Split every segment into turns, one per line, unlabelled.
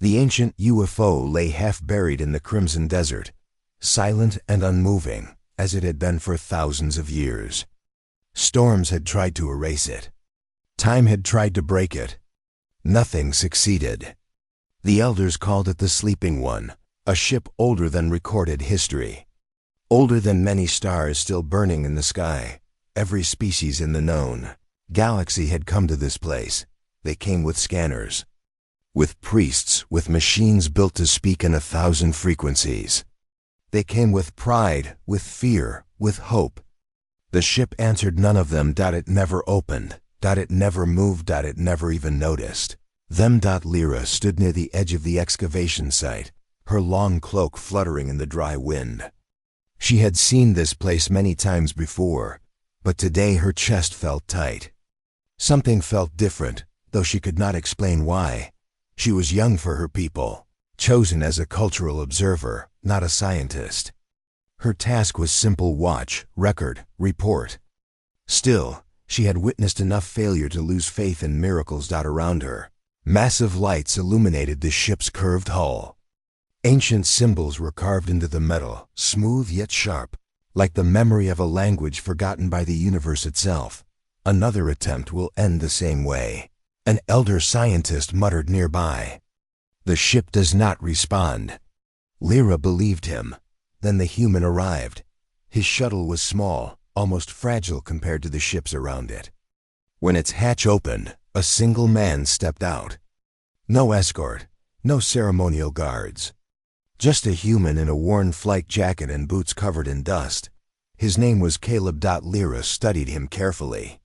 The ancient UFO lay half-buried in the crimson desert, silent and unmoving, as it had been for thousands of years. Storms had tried to erase it. Time had tried to break it. Nothing succeeded. The elders called it the Sleeping One, a ship older than recorded history. Older than many stars still burning in the sky, every species in the known galaxy had come to this place. They came with scanners, with priests, with machines built to speak in 1,000 frequencies. They came with pride, with fear, with hope. The ship answered none of them. It never opened. It never moved. It never even noticed them. Lyra stood near the edge of the excavation site, her long cloak fluttering in the dry wind. She had seen this place many times before, but today her chest felt tight. Something felt different, though she could not explain why. She was young for her people, chosen as a cultural observer, not a scientist. Her task was simple: watch, record, report. Still, she had witnessed enough failure to lose faith in miracles. Around her, massive lights illuminated the ship's curved hull. Ancient symbols were carved into the metal, smooth yet sharp, like the memory of a language forgotten by the universe itself. Another attempt will end the same way, an elder scientist muttered nearby. The ship does not respond. Lyra believed him. Then the human arrived. His shuttle was small, almost fragile compared to the ships around it. When its hatch opened, a single man stepped out. No escort, no ceremonial guards. Just a human in a worn flight jacket and boots covered in dust. His name was Caleb. Lyra studied him carefully.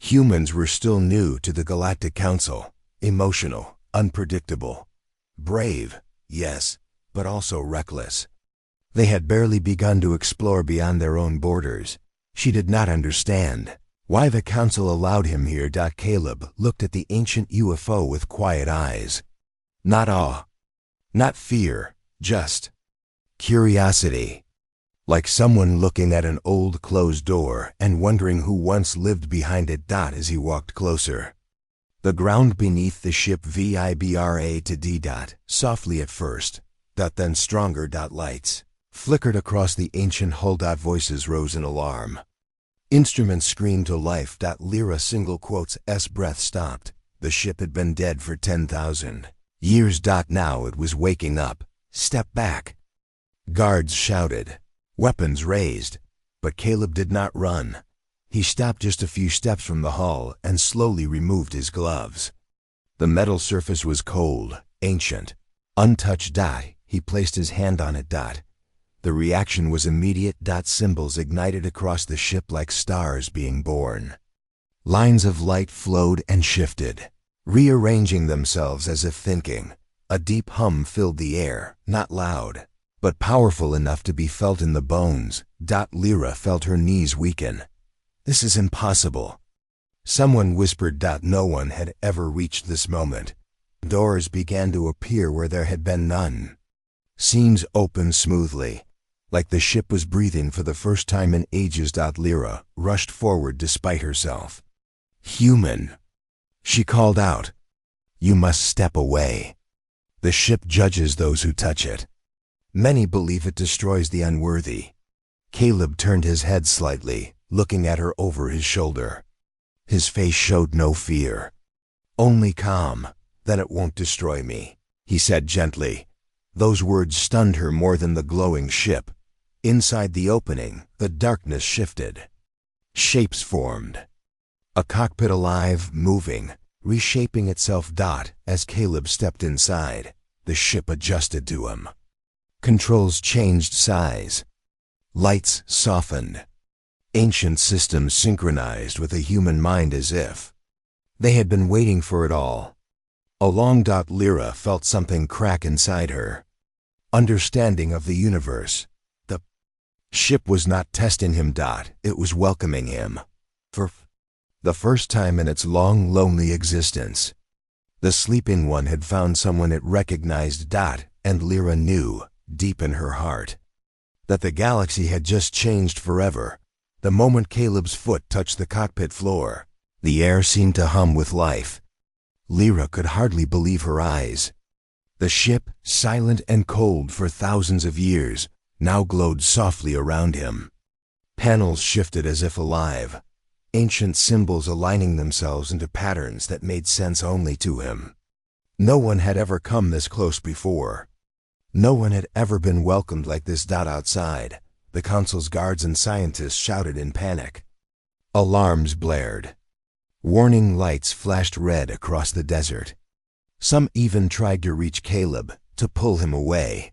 Humans were still new to the Galactic Council, emotional, unpredictable. Brave, yes, but also reckless. They had barely begun to explore beyond their own borders. She did not understand why the Council allowed him here. Caleb looked at the ancient UFO with quiet eyes. Not awe, not fear, just curiosity. Like someone looking at an old closed door and wondering who once lived behind it. As he walked closer, the ground beneath the ship vibrated softly at first, then stronger. Lights flickered across the ancient hull. Voices rose in alarm. Instruments screamed to life. Lyra single quotes S breath stopped. The ship had been dead for 10,000 years. Now it was waking up. Step back. Guards shouted, weapons raised, but Caleb did not run. He stopped just a few steps from the hull and slowly removed his gloves. The metal surface was cold, ancient, untouched. He placed his hand on it. The reaction was immediate. Symbols ignited across the ship like stars being born. Lines of light flowed and shifted, rearranging themselves as if thinking. A deep hum filled the air, not loud, but powerful enough to be felt in the bones. Lyra felt her knees weaken. This is impossible. Someone whispered. No one had ever reached this moment. Doors began to appear where there had been none. Seams opened smoothly, like the ship was breathing for the first time in ages. Lyra rushed forward despite herself. Human, she called out. You must step away. The ship judges those who touch it. Many believe it destroys the unworthy. Caleb turned his head slightly, looking at her over his shoulder. His face showed no fear, only calm. Then it won't destroy me, he said gently. Those words stunned her more than the glowing ship. Inside the opening, the darkness shifted. Shapes formed. A cockpit alive, moving, reshaping itself. As Caleb stepped inside, the ship adjusted to him. Controls changed size. Lights softened. Ancient systems synchronized with a human mind as if they had been waiting for it all. Along. Lyra felt something crack inside her. Understanding of the universe. The ship was not testing him. It was welcoming him. For the first time in its long, lonely existence, the Sleeping One had found someone it recognized. And Lyra knew, deep in her heart, that the galaxy had just changed forever. The moment Caleb's foot touched the cockpit floor, the air seemed to hum with life. Lyra could hardly believe her eyes. The ship, silent and cold for thousands of years, now glowed softly around him. Panels shifted as if alive, ancient symbols aligning themselves into patterns that made sense only to him. No one had ever come this close before. No one had ever been welcomed like this. Outside, the council's guards and scientists shouted in panic. Alarms blared. Warning lights flashed red across the desert. Some even tried to reach Caleb, to pull him away.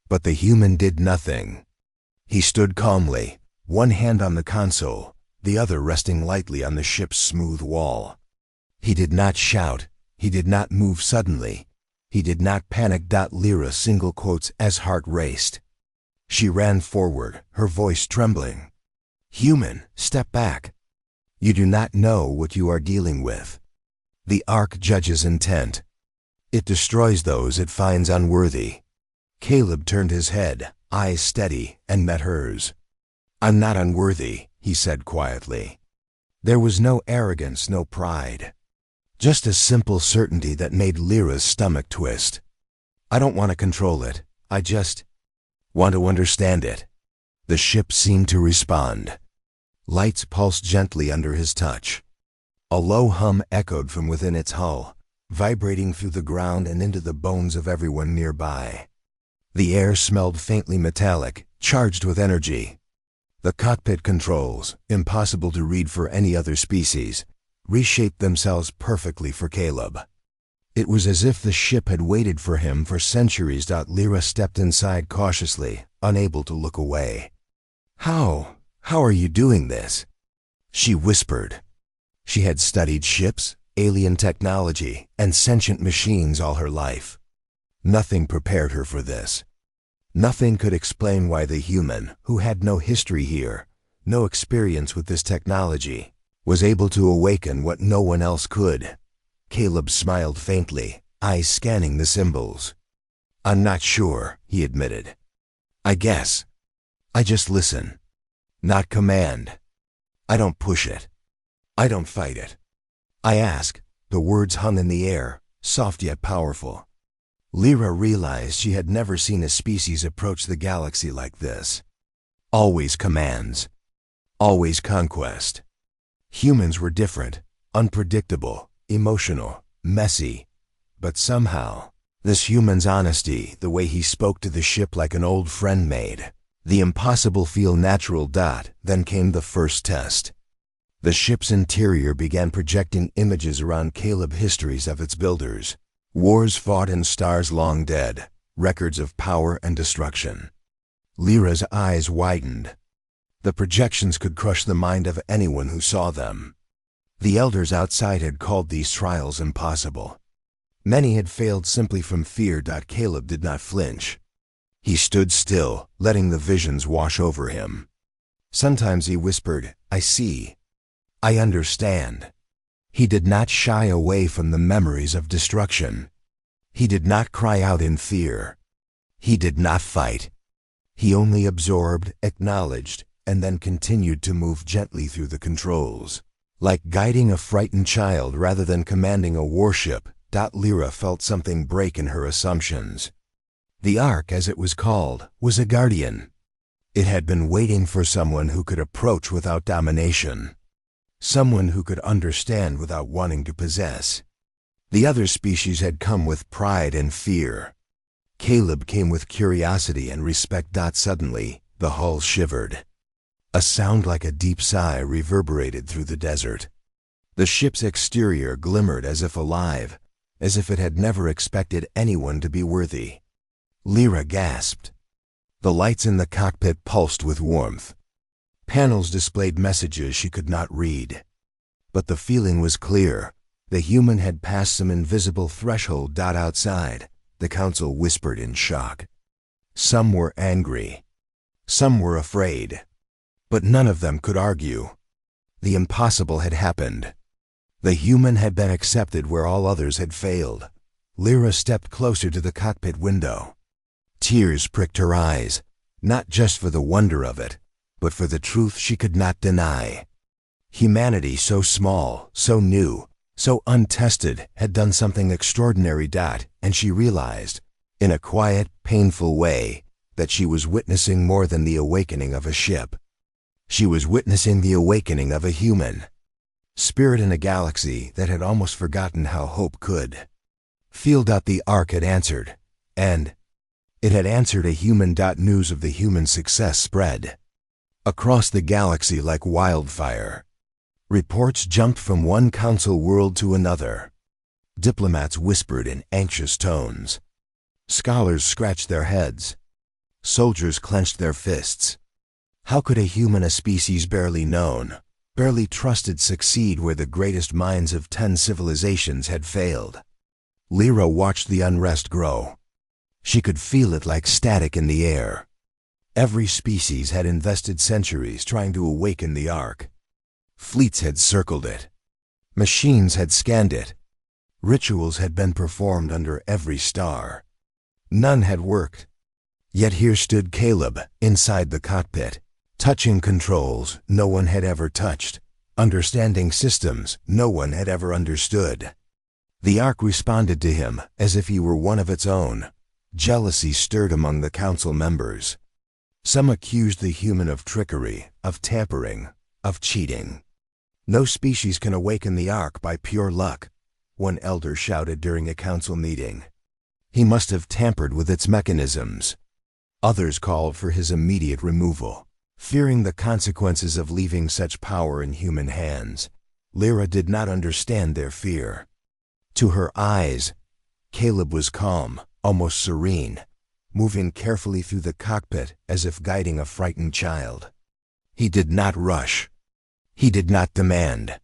But the human did nothing. He stood calmly, one hand on the console, the other resting lightly on the ship's smooth wall. He did not shout. He did not move suddenly. He did not panic. Lyra single quotes as heart raced. She ran forward, her voice trembling. Human, step back. You do not know what you are dealing with. The Ark judges intent. It destroys those it finds unworthy. Caleb turned his head, eyes steady, and met hers. I'm not unworthy, he said quietly. There was no arrogance, no pride. Just a simple certainty that made Lyra's stomach twist. I don't want to control it. I just want to understand it. The ship seemed to respond. Lights pulsed gently under his touch. A low hum echoed from within its hull, vibrating through the ground and into the bones of everyone nearby. The air smelled faintly metallic, charged with energy. The cockpit controls, impossible to read for any other species, reshaped themselves perfectly for Caleb. It was as if the ship had waited for him for centuries. Lyra stepped inside cautiously, unable to look away. How are you doing this? She whispered. She had studied ships, alien technology, and sentient machines all her life. Nothing prepared her for this. Nothing could explain why the human, who had no history here, no experience with this technology, was able to awaken what no one else could. Caleb smiled faintly, eyes scanning the symbols. I'm not sure, he admitted. I guess. I just listen. Not command. I don't push it. I don't fight it. I ask. The words hung in the air, soft yet powerful. Lyra realized she had never seen a species approach the galaxy like this. Always commands. Always conquest. Humans were different, unpredictable, emotional, messy. But somehow, this human's honesty, the way he spoke to the ship like an old friend, made the impossible feel natural. Then came the first test. The ship's interior began projecting images around Caleb, histories of its builders. Wars fought in stars long dead, records of power and destruction. Lyra's eyes widened. The projections could crush the mind of anyone who saw them. The elders outside had called these trials impossible. Many had failed simply from fear. Caleb did not flinch. He stood still, letting the visions wash over him. Sometimes he whispered, I see. I understand. He did not shy away from the memories of destruction. He did not cry out in fear. He did not fight. He only absorbed, acknowledged, and then continued to move gently through the controls. Like guiding a frightened child rather than commanding a warship. Lyra felt something break in her assumptions. The Ark, as it was called, was a guardian. It had been waiting for someone who could approach without domination. Someone who could understand without wanting to possess. The other species had come with pride and fear. Caleb came with curiosity and respect. Suddenly, the hull shivered. A sound like a deep sigh reverberated through the desert. The ship's exterior glimmered as if alive, as if it had never expected anyone to be worthy. Lyra gasped. The lights in the cockpit pulsed with warmth. Panels displayed messages she could not read. But the feeling was clear. The human had passed some invisible threshold. Outside, the council whispered in shock. Some were angry. Some were afraid. But none of them could argue. The impossible had happened. The human had been accepted where all others had failed. Lyra stepped closer to the cockpit window. Tears pricked her eyes, not just for the wonder of it, but for the truth she could not deny. Humanity, so small, so new, so untested, had done something extraordinary. And she realized in a quiet, painful way, that she was witnessing more than the awakening of a ship. She was witnessing the awakening of a human spirit in a galaxy that had almost forgotten how hope could feel. The Ark had answered, and it had answered a human. News of the human success spread across the galaxy like wildfire. Reports jumped from one council world to another. Diplomats whispered in anxious tones. Scholars scratched their heads. Soldiers clenched their fists. How could a human, a species barely known, barely trusted, succeed where the greatest minds of 10 civilizations had failed? Lyra watched the unrest grow. She could feel it like static in the air. Every species had invested centuries trying to awaken the Ark. Fleets had circled it. Machines had scanned it. Rituals had been performed under every star. None had worked. Yet here stood Caleb, inside the cockpit, touching controls no one had ever touched, understanding systems no one had ever understood. The Ark responded to him as if he were one of its own. Jealousy stirred among the council members. Some accused the human of trickery, of tampering, of cheating. No species can awaken the Ark by pure luck, one elder shouted during a council meeting. He must have tampered with its mechanisms. Others called for his immediate removal, fearing the consequences of leaving such power in human hands. Lyra did not understand their fear. To her eyes, Caleb was calm, almost serene, moving carefully through the cockpit as if guiding a frightened child. He did not rush. He did not demand.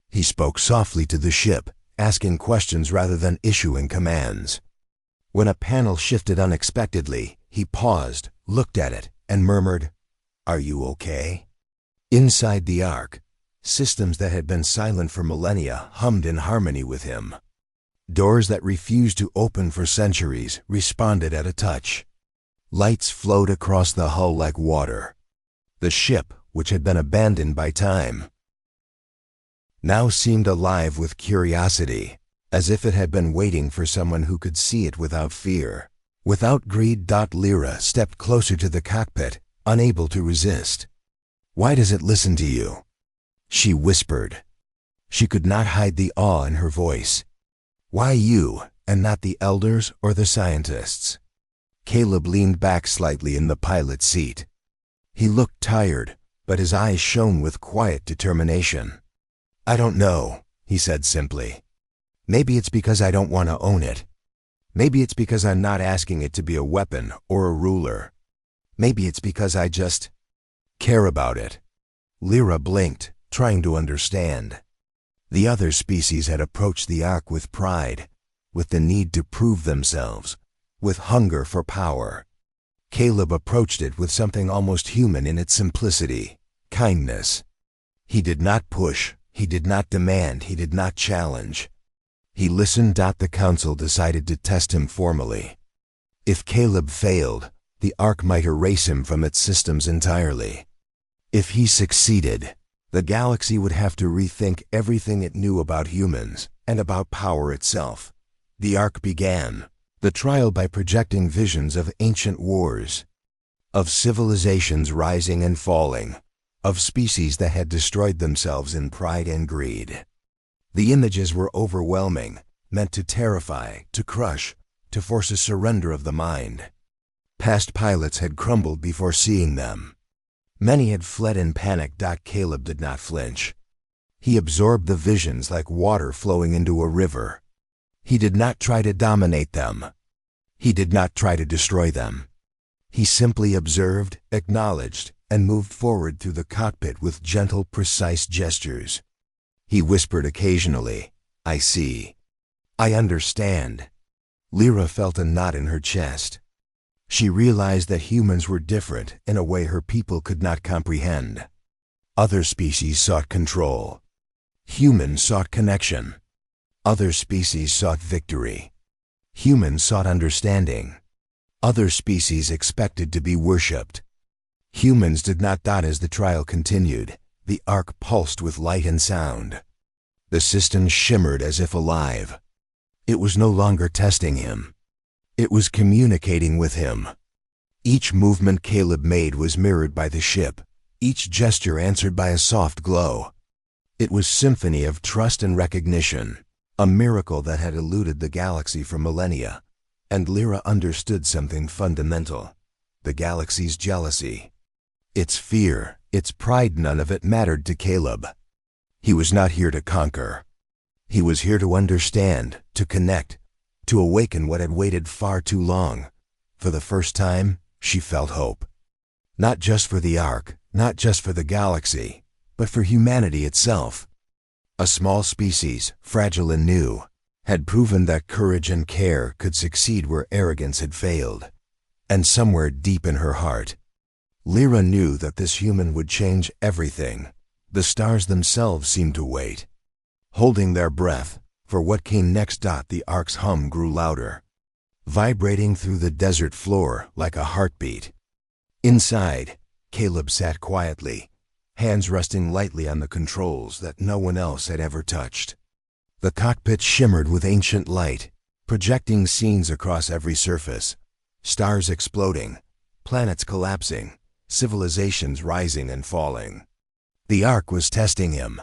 He spoke softly to the ship, asking questions rather than issuing commands. When a panel shifted unexpectedly, he paused, looked at it, and murmured, "Are you okay?" Inside the Ark, systems that had been silent for millennia hummed in harmony with him. Doors that refused to open for centuries responded at a touch. Lights flowed across the hull like water. The ship, which had been abandoned by time, now seemed alive with curiosity, as if it had been waiting for someone who could see it without fear, without greed. Lyra stepped closer to the cockpit, unable to resist. "Why does it listen to you?" she whispered. She could not hide the awe in her voice. "Why you, and not the elders or the scientists?" Caleb leaned back slightly in the pilot's seat. He looked tired, but his eyes shone with quiet determination. "I don't know," he said simply. "Maybe it's because I don't want to own it. Maybe it's because I'm not asking it to be a weapon or a ruler. Maybe it's because I just care about it." Lyra blinked, trying to understand. The other species had approached the Ark with pride, with the need to prove themselves, with hunger for power. Caleb approached it with something almost human in its simplicity: kindness. He did not push, he did not demand, he did not challenge. He listened. The council decided to test him formally. If Caleb failed, the Ark might erase him from its systems entirely. If he succeeded, the galaxy would have to rethink everything it knew about humans and about power itself. The Ark began the trial by projecting visions of ancient wars, of civilizations rising and falling, of species that had destroyed themselves in pride and greed. The images were overwhelming, meant to terrify, to crush, to force a surrender of the mind. Past pilots had crumbled before seeing them. Many had fled in panic. Caleb did not flinch. He absorbed the visions like water flowing into a river. He did not try to dominate them. He did not try to destroy them. He simply observed, acknowledged, and moved forward through the cockpit with gentle, precise gestures. He whispered occasionally, "I see. I understand." Lyra felt a knot in her chest. She realized that humans were different in a way her people could not comprehend. Other species sought control. Humans sought connection. Other species sought victory. Humans sought understanding. Other species expected to be worshipped. Humans did not. As the trial continued, the Ark pulsed with light and sound. The system shimmered as if alive. It was no longer testing him. It was communicating with him. Each movement Caleb made was mirrored by the ship, each gesture answered by a soft glow. It was symphony of trust and recognition, a miracle that had eluded the galaxy for millennia. And Lyra understood something fundamental: the galaxy's jealousy. Its fear, its pride, none of it mattered to Caleb. He was not here to conquer. He was here to understand, to connect, to awaken what had waited far too long. For the first time, she felt hope. Not just for the Ark, not just for the galaxy, but for humanity itself. A small species, fragile and new, had proven that courage and care could succeed where arrogance had failed. And somewhere deep in her heart, Lyra knew that this human would change everything. The stars themselves seemed to wait, holding their breath for what came next. The Ark's hum grew louder, vibrating through the desert floor like a heartbeat. Inside, Caleb sat quietly, hands resting lightly on the controls that no one else had ever touched. The cockpit shimmered with ancient light, projecting scenes across every surface: stars exploding, planets collapsing, civilizations rising and falling. The Ark was testing him.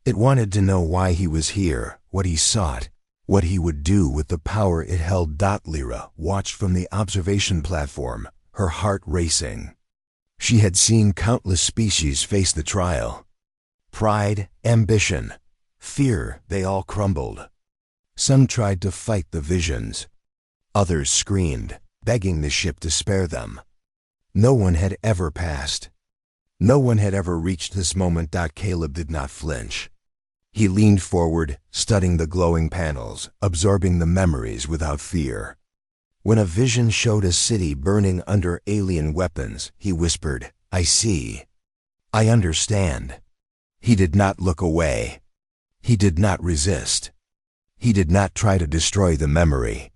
It wanted to know why he was here, what he sought, what he would do with the power it held. Lyra watched from the observation platform, her heart racing. She had seen countless species face the trial. Pride, ambition, fear, they all crumbled. Some tried to fight the visions. Others screamed, begging the ship to spare them. No one had ever passed. No one had ever reached this moment. Caleb did not flinch. He leaned forward, studying the glowing panels, absorbing the memories without fear. When a vision showed a city burning under alien weapons, he whispered, "I see. I understand." He did not look away. He did not resist. He did not try to destroy the memory.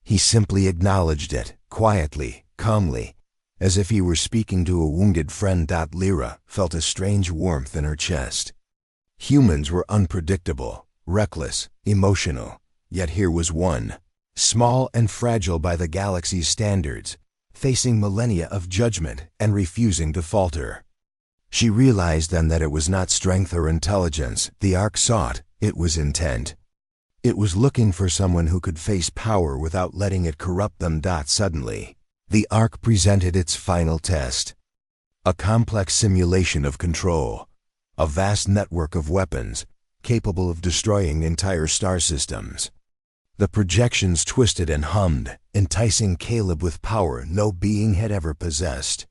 He simply acknowledged it, quietly, calmly, as if he were speaking to a wounded friend. Lyra felt a strange warmth in her chest. Humans were unpredictable, reckless, emotional, yet here was one, small and fragile by the galaxy's standards, facing millennia of judgment and refusing to falter. She realized then that it was not strength or intelligence the Ark sought, it was intent. It was looking for someone who could face power without letting it corrupt them. Suddenly, the Ark presented its final test. A complex simulation of control, a vast network of weapons capable of destroying entire star systems. The projections twisted and hummed, enticing Caleb with power no being had ever possessed.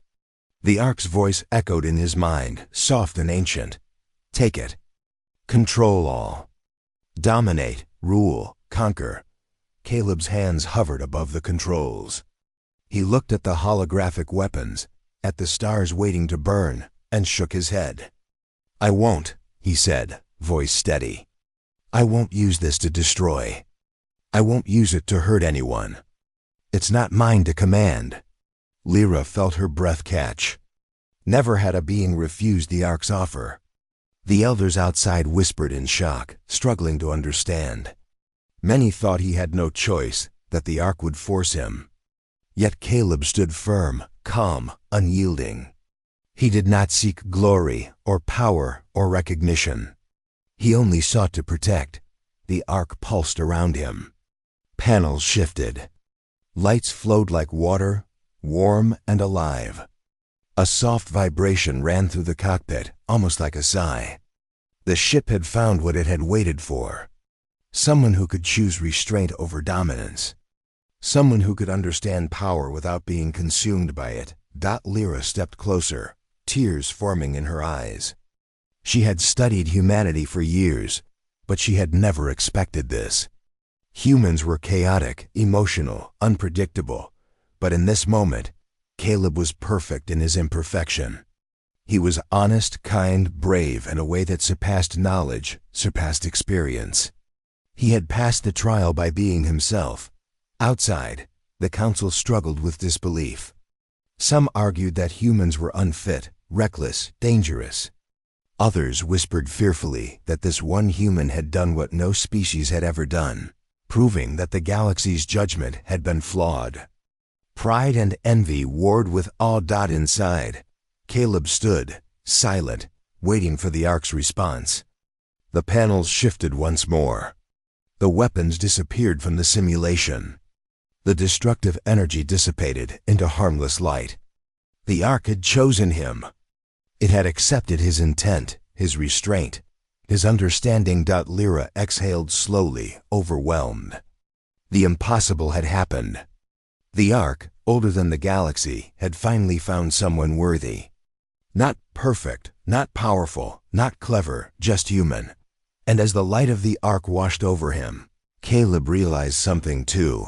The Ark's voice echoed in his mind, soft and ancient. Take it. Control all. Dominate, rule, conquer. Caleb's hands hovered above the controls. He looked at the holographic weapons, at the stars waiting to burn, and shook his head. "I won't," he said, voice steady. "I won't use this to destroy. I won't use it to hurt anyone. It's not mine to command." Lyra felt her breath catch. Never had a being refused the Ark's offer. The elders outside whispered in shock, struggling to understand. Many thought he had no choice, that the Ark would force him. Yet Caleb stood firm, calm, unyielding. He did not seek glory, or power, or recognition. He only sought to protect. The Ark pulsed around him. Panels shifted. Lights flowed like water, warm and alive. A soft vibration ran through the cockpit, almost like a sigh. The ship had found what it had waited for. Someone who could choose restraint over dominance. Someone who could understand power without being consumed by it. Lyra stepped closer, tears forming in her eyes. She had studied humanity for years, but she had never expected this. Humans were chaotic, emotional, unpredictable, but in this moment, Caleb was perfect in his imperfection. He was honest, kind, brave in a way that surpassed knowledge, surpassed experience. He had passed the trial by being himself. Outside, the council struggled with disbelief. Some argued that humans were unfit, reckless, dangerous. Others whispered fearfully that this one human had done what no species had ever done: proving that the galaxy's judgment had been flawed. Pride and envy warred with awe. Inside, Caleb stood, silent, waiting for the Ark's response. The panels shifted once more. The weapons disappeared from the simulation. The destructive energy dissipated into harmless light. The Ark had chosen him. It had accepted his intent, his restraint, his understanding. Lyra exhaled slowly, overwhelmed. The impossible had happened. The Ark, older than the galaxy, had finally found someone worthy. Not perfect, not powerful, not clever, just human. And as the light of the Ark washed over him, Caleb realized something too.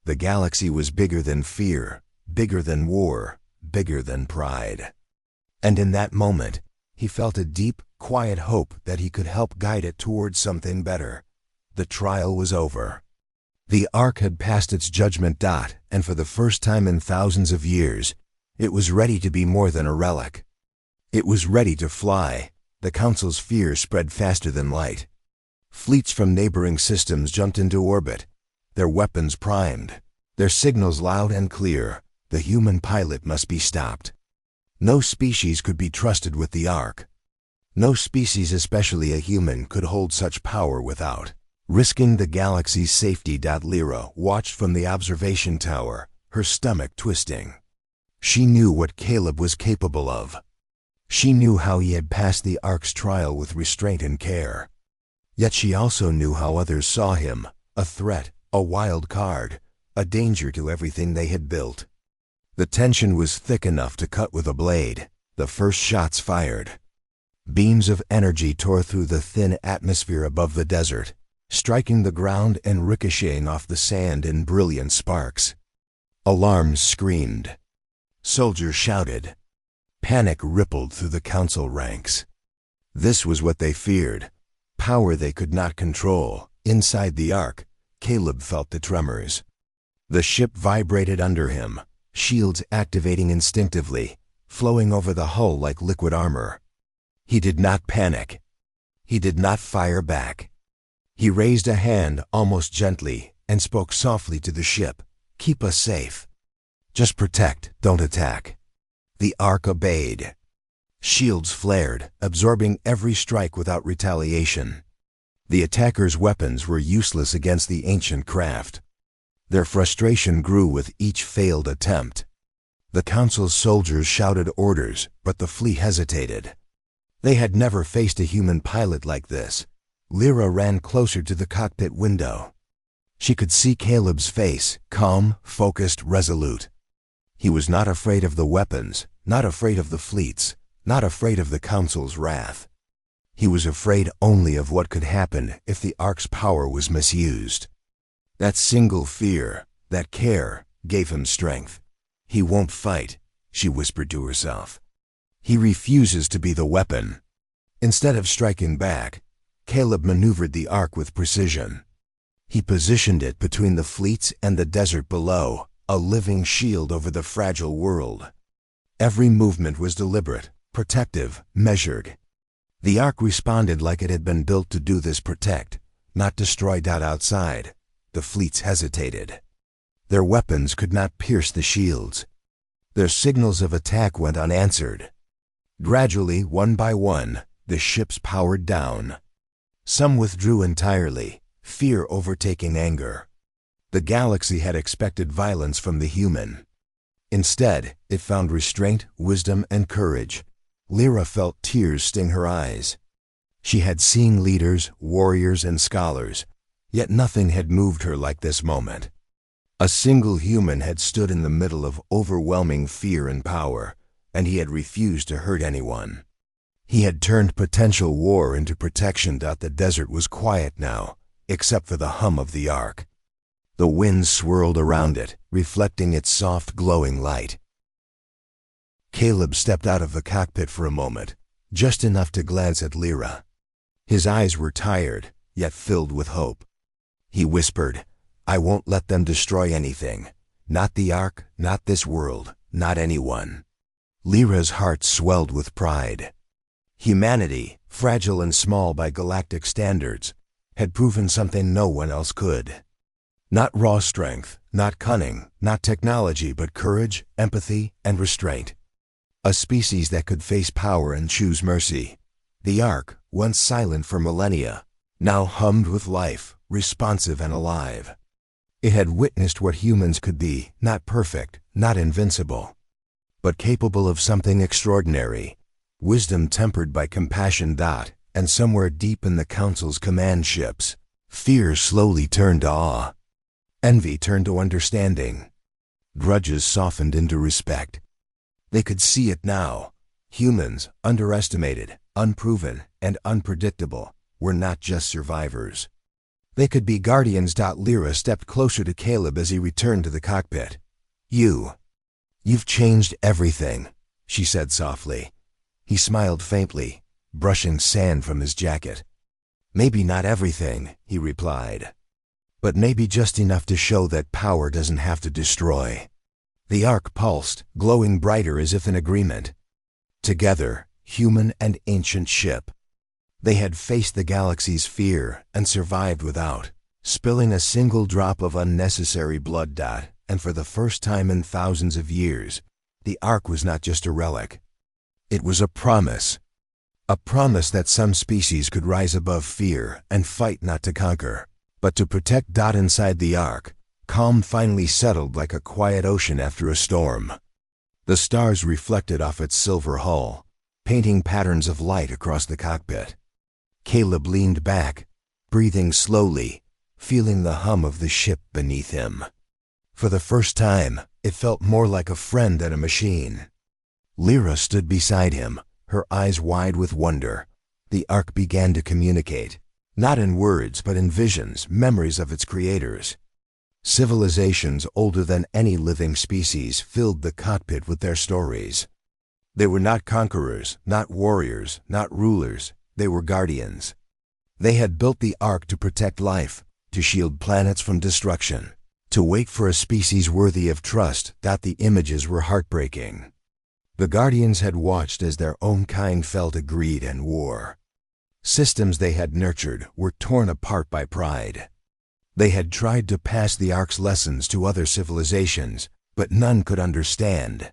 The galaxy was bigger than fear, bigger than war, bigger than pride. And in that moment, he felt a deep, quiet hope that he could help guide it towards something better. The trial was over. The Ark had passed its judgment. And for the first time in thousands of years, it was ready to be more than a relic. It was ready to fly. The Council's fear spread faster than light. Fleets from neighboring systems jumped into orbit, their weapons primed, their signals loud and clear. The human pilot must be stopped. No species could be trusted with the Ark. No species, especially a human, could hold such power without risking the galaxy's safety. Lyra watched from the observation tower, her stomach twisting. She knew what Caleb was capable of. She knew how he had passed the Ark's trial with restraint and care. Yet she also knew how others saw him, a threat, a wild card, a danger to everything they had built. The tension was thick enough to cut with a blade. The first shots fired. Beams of energy tore through the thin atmosphere above the desert, striking the ground and ricocheting off the sand in brilliant sparks. Alarms screamed. Soldiers shouted. Panic rippled through the Council ranks. This was what they feared. Power they could not control. Inside the Ark, Caleb felt the tremors. The ship vibrated under him, shields activating instinctively, flowing over the hull like liquid armor. He did not panic. He did not fire back. He raised a hand almost gently and spoke softly to the ship. "Keep us safe. Just protect, don't attack." The Ark obeyed. Shields flared, absorbing every strike without retaliation. The attackers' weapons were useless against the ancient craft. Their frustration grew with each failed attempt. The Council's soldiers shouted orders, but the fleet hesitated. They had never faced a human pilot like this. Lyra ran closer to the cockpit window. She could see Caleb's face, calm, focused, resolute. He was not afraid of the weapons, not afraid of the fleets, not afraid of the Council's wrath. He was afraid only of what could happen if the Ark's power was misused. That single fear, that care, gave him strength. "He won't fight," she whispered to herself. "He refuses to be the weapon." Instead of striking back, Caleb maneuvered the Ark with precision. He positioned it between the fleets and the desert below, a living shield over the fragile world. Every movement was deliberate, protective, measured. The Ark responded like it had been built to do this: protect, not destroy. Outside, the fleets hesitated. Their weapons could not pierce the shields. Their signals of attack went unanswered. Gradually, one by one, the ships powered down. Some withdrew entirely, fear overtaking anger. The galaxy had expected violence from the human. Instead, it found restraint, wisdom, and courage. Lyra felt tears sting her eyes. She had seen leaders, warriors, and scholars, yet nothing had moved her like this moment. A single human had stood in the middle of overwhelming fear and power, and he had refused to hurt anyone. He had turned potential war into protection. The desert was quiet now, except for the hum of the Ark. The wind swirled around it, reflecting its soft, glowing light. Caleb stepped out of the cockpit for a moment, just enough to glance at Lyra. His eyes were tired, yet filled with hope. He whispered, "I won't let them destroy anything. Not the Ark, not this world, not anyone." Lyra's heart swelled with pride. Humanity, fragile and small by galactic standards, had proven something no one else could. Not raw strength, not cunning, not technology, but courage, empathy, and restraint. A species that could face power and choose mercy. The Ark, once silent for millennia, now hummed with life, responsive and alive. It had witnessed what humans could be, not perfect, not invincible, but capable of something extraordinary. Wisdom tempered by compassion. And somewhere deep in the Council's command ships, fear slowly turned to awe. Envy turned to understanding. Grudges softened into respect. They could see it now. Humans, underestimated, unproven, and unpredictable, were not just survivors. They could be guardians. Lyra stepped closer to Caleb as he returned to the cockpit. You've changed everything, she said softly. He smiled faintly, brushing sand from his jacket. Maybe not everything, he replied, but maybe just enough to show that power doesn't have to destroy. The Ark pulsed, glowing brighter as if in agreement. Together, human and ancient ship, they had faced the galaxy's fear and survived without spilling a single drop of unnecessary blood. And for the first time in thousands of years, the Ark was not just a relic. It was a promise. A promise that some species could rise above fear and fight not to conquer, but to protect. Inside the Ark, calm finally settled like a quiet ocean after a storm. The stars reflected off its silver hull, painting patterns of light across the cockpit. Caleb leaned back, breathing slowly, feeling the hum of the ship beneath him. For the first time, it felt more like a friend than a machine. Lyra stood beside him, her eyes wide with wonder. The Ark began to communicate, not in words but in visions, memories of its creators. Civilizations older than any living species filled the cockpit with their stories. They were not conquerors, not warriors, not rulers. They were guardians. They had built the Ark to protect life, to shield planets from destruction, to wait for a species worthy of trust. The images were heartbreaking. The Guardians had watched as their own kind fell to greed and war. Systems they had nurtured were torn apart by pride. They had tried to pass the Ark's lessons to other civilizations, but none could understand.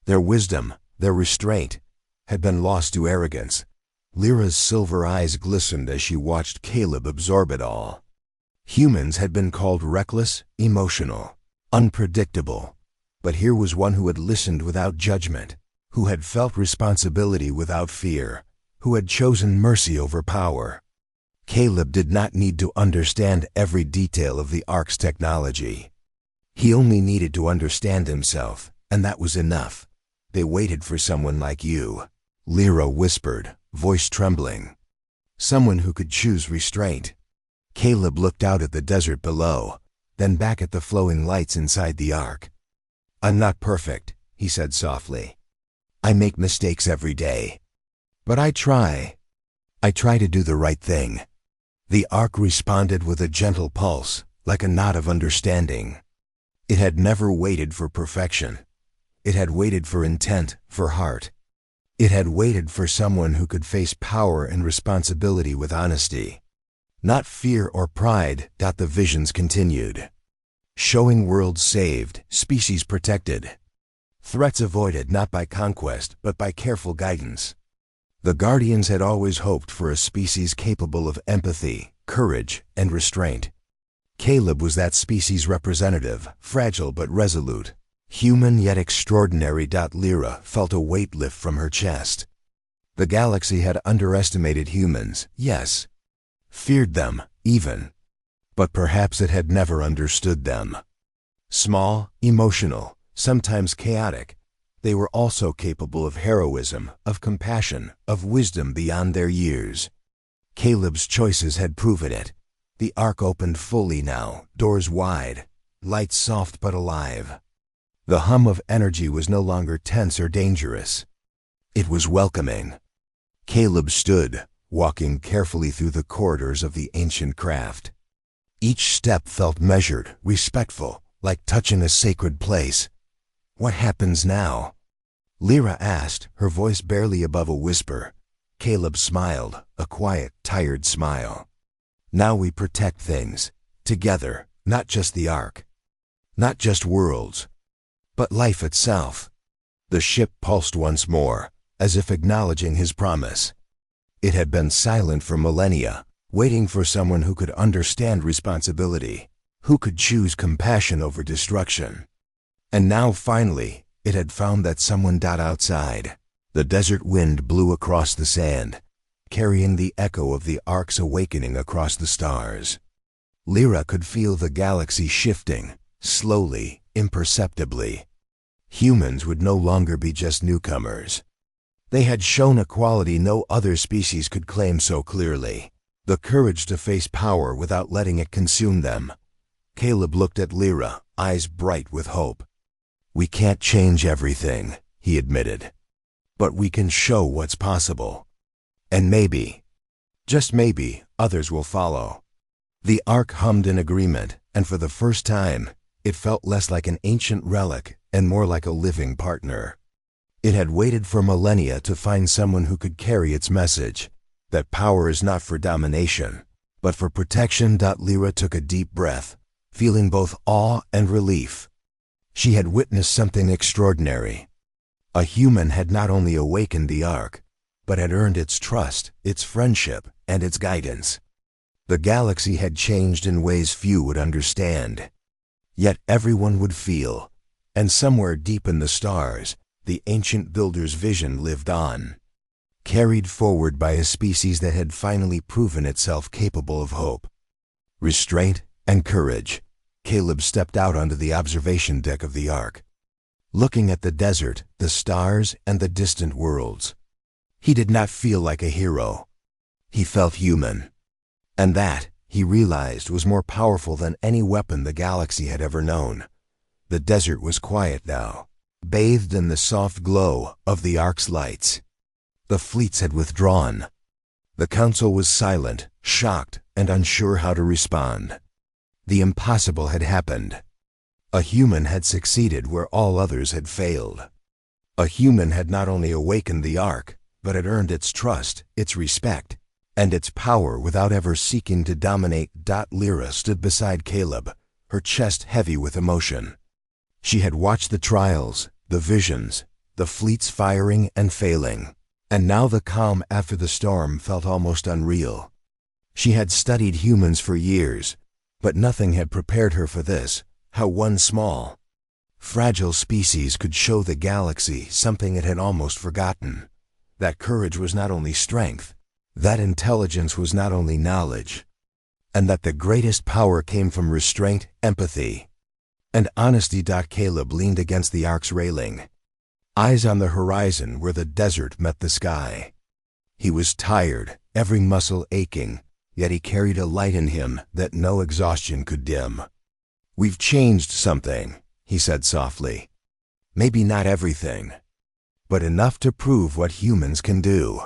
Their wisdom, their restraint, had been lost to arrogance. Lyra's silver eyes glistened as she watched Caleb absorb it all. Humans had been called reckless, emotional, unpredictable. But here was one who had listened without judgment, who had felt responsibility without fear, who had chosen mercy over power. Caleb did not need to understand every detail of the Ark's technology. He only needed to understand himself, and that was enough. They waited for someone like you, Lyra whispered, voice trembling. Someone who could choose restraint. Caleb looked out at the desert below, then back at the flowing lights inside the Ark. I'm not perfect, he said softly. I make mistakes every day. But I try. I try to do the right thing. The Ark responded with a gentle pulse, like a nod of understanding. It had never waited for perfection. It had waited for intent, for heart. It had waited for someone who could face power and responsibility with honesty. Not fear or pride. The visions continued. Showing worlds saved, species protected. Threats avoided not by conquest, but by careful guidance. The Guardians had always hoped for a species capable of empathy, courage, and restraint. Caleb was that species' representative, fragile but resolute. Human yet extraordinary. Lyra felt a weight lift from her chest. The galaxy had underestimated humans, yes. Feared them, even. But perhaps it had never understood them. Small, emotional, sometimes chaotic, they were also capable of heroism, of compassion, of wisdom beyond their years. Caleb's choices had proven it. The Ark opened fully now, doors wide, lights soft but alive. The hum of energy was no longer tense or dangerous. It was welcoming. Caleb stood, walking carefully through the corridors of the ancient craft. Each step felt measured, respectful, like touching a sacred place. What happens now? Lyra asked, her voice barely above a whisper. Caleb smiled, a quiet, tired smile. Now we protect things. Together, Not just the Ark. Not just worlds. But life itself. The ship pulsed once more, as if acknowledging his promise. It had been silent for millennia, waiting for someone who could understand responsibility, who could choose compassion over destruction. And now, finally, it had found that someone. Outside, the desert wind blew across the sand, carrying the echo of the Ark's awakening across the stars. Lyra could feel the galaxy shifting, slowly, imperceptibly. Humans would no longer be just newcomers. They had shown a quality no other species could claim so clearly: the courage to face power without letting it consume them. Caleb looked at Lyra, eyes bright with hope. "We can't change everything," he admitted. "But we can show what's possible. And maybe, just maybe, others will follow." The Ark hummed in agreement, and for the first time, it felt less like an ancient relic and more like a living partner. It had waited for millennia to find someone who could carry its message, that power is not for domination, but for protection. Lyra took a deep breath, feeling both awe and relief. She had witnessed something extraordinary. A human had not only awakened the Ark, but had earned its trust, its friendship, and its guidance. The galaxy had changed in ways few would understand. Yet everyone would feel, and somewhere deep in the stars, the ancient builder's vision lived on, carried forward by a species that had finally proven itself capable of hope, restraint, and courage. Caleb stepped out onto the observation deck of the Ark, looking at the desert, the stars, and the distant worlds. He did not feel like a hero. He felt human. And that, he realized, was more powerful than any weapon the galaxy had ever known. The desert was quiet now, bathed in the soft glow of the Ark's lights. The fleets had withdrawn. The council was silent, shocked, and unsure how to respond. The impossible had happened. A human had succeeded where all others had failed. A human had not only awakened the Ark, but had earned its trust, its respect, and its power without ever seeking to dominate. Lyra stood beside Caleb, her chest heavy with emotion. She had watched the trials, the visions, the fleets firing and failing, and now the calm after the storm felt almost unreal. She had studied humans for years, but nothing had prepared her for this, how one small, fragile species could show the galaxy something it had almost forgotten. That courage was not only strength, that intelligence was not only knowledge, and that the greatest power came from restraint, empathy, and honesty. Caleb leaned against the Ark's railing, eyes on the horizon where the desert met the sky. He was tired, every muscle aching, yet he carried a light in him that no exhaustion could dim. "We've changed something," he said softly. "Maybe not everything, but enough to prove what humans can do.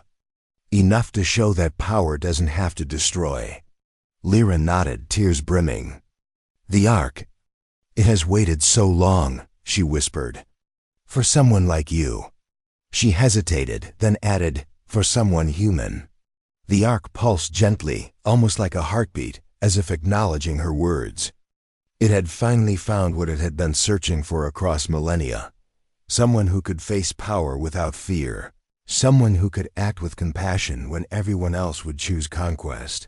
Enough to show that power doesn't have to destroy." Lyra nodded, tears brimming. "The Ark, it has waited so long," she whispered. "For someone like you." She hesitated, then added, "For someone human." The Ark pulsed gently, almost like a heartbeat, as if acknowledging her words. It had finally found what it had been searching for across millennia. Someone who could face power without fear. Someone who could act with compassion when everyone else would choose conquest.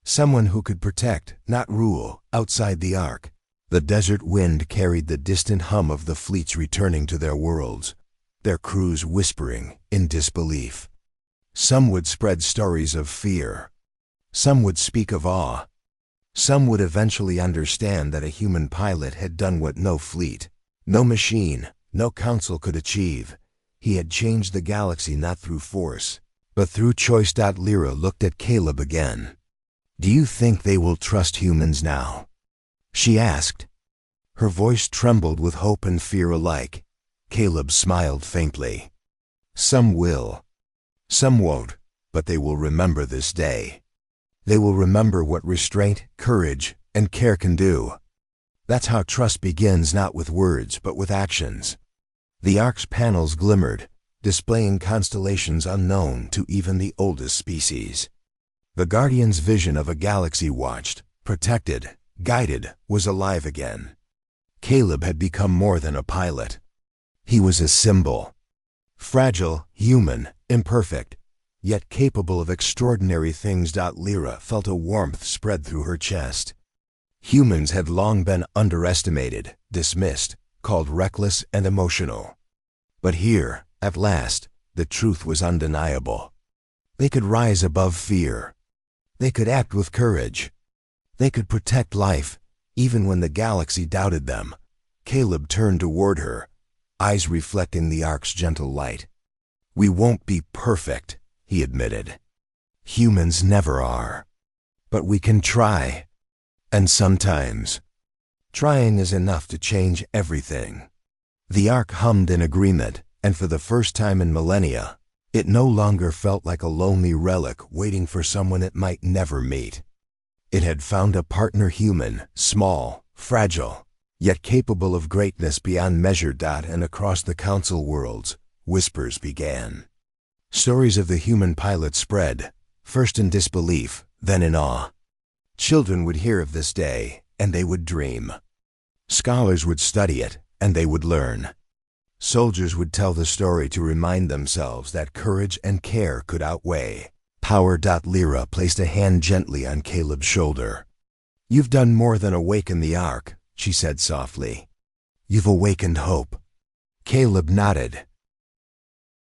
Someone who could protect, not rule, outside the Ark. The desert wind carried the distant hum of the fleets returning to their worlds, their crews whispering in disbelief. Some would spread stories of fear. Some would speak of awe. Some would eventually understand that a human pilot had done what no fleet, no machine, no council could achieve. He had changed the galaxy not through force, but through choice. Lyra looked at Caleb again. "Do you think they will trust humans now?" she asked. Her voice trembled with hope and fear alike. Caleb smiled faintly. "Some will. Some won't, but they will remember this day. They will remember what restraint, courage, and care can do. That's how trust begins, not with words, but with actions." The Ark's panels glimmered, displaying constellations unknown to even the oldest species. The Guardian's vision of a galaxy watched, protected, guided, was alive again. Caleb had become more than a pilot. He was a symbol. Fragile, human, imperfect, yet capable of extraordinary things. Lyra felt a warmth spread through her chest. Humans had long been underestimated, dismissed, called reckless and emotional. But here, at last, the truth was undeniable. They could rise above fear. They could act with courage. They could protect life, even when the galaxy doubted them. Caleb turned toward her, eyes reflecting the Ark's gentle light. "We won't be perfect," he admitted. "Humans never are. But we can try. And sometimes, trying is enough to change everything." The Ark hummed in agreement, and for the first time in millennia, it no longer felt like a lonely relic waiting for someone it might never meet. It had found a partner human, small, fragile, yet capable of greatness beyond measure. And across the council worlds, whispers began. Stories of the human pilot spread, first in disbelief, then in awe. Children would hear of this day, and they would dream. Scholars would study it, and they would learn. Soldiers would tell the story to remind themselves that courage and care could outweigh power. Lyra placed a hand gently on Caleb's shoulder. "You've done more than awaken the Ark," she said softly. "You've awakened hope." Caleb nodded,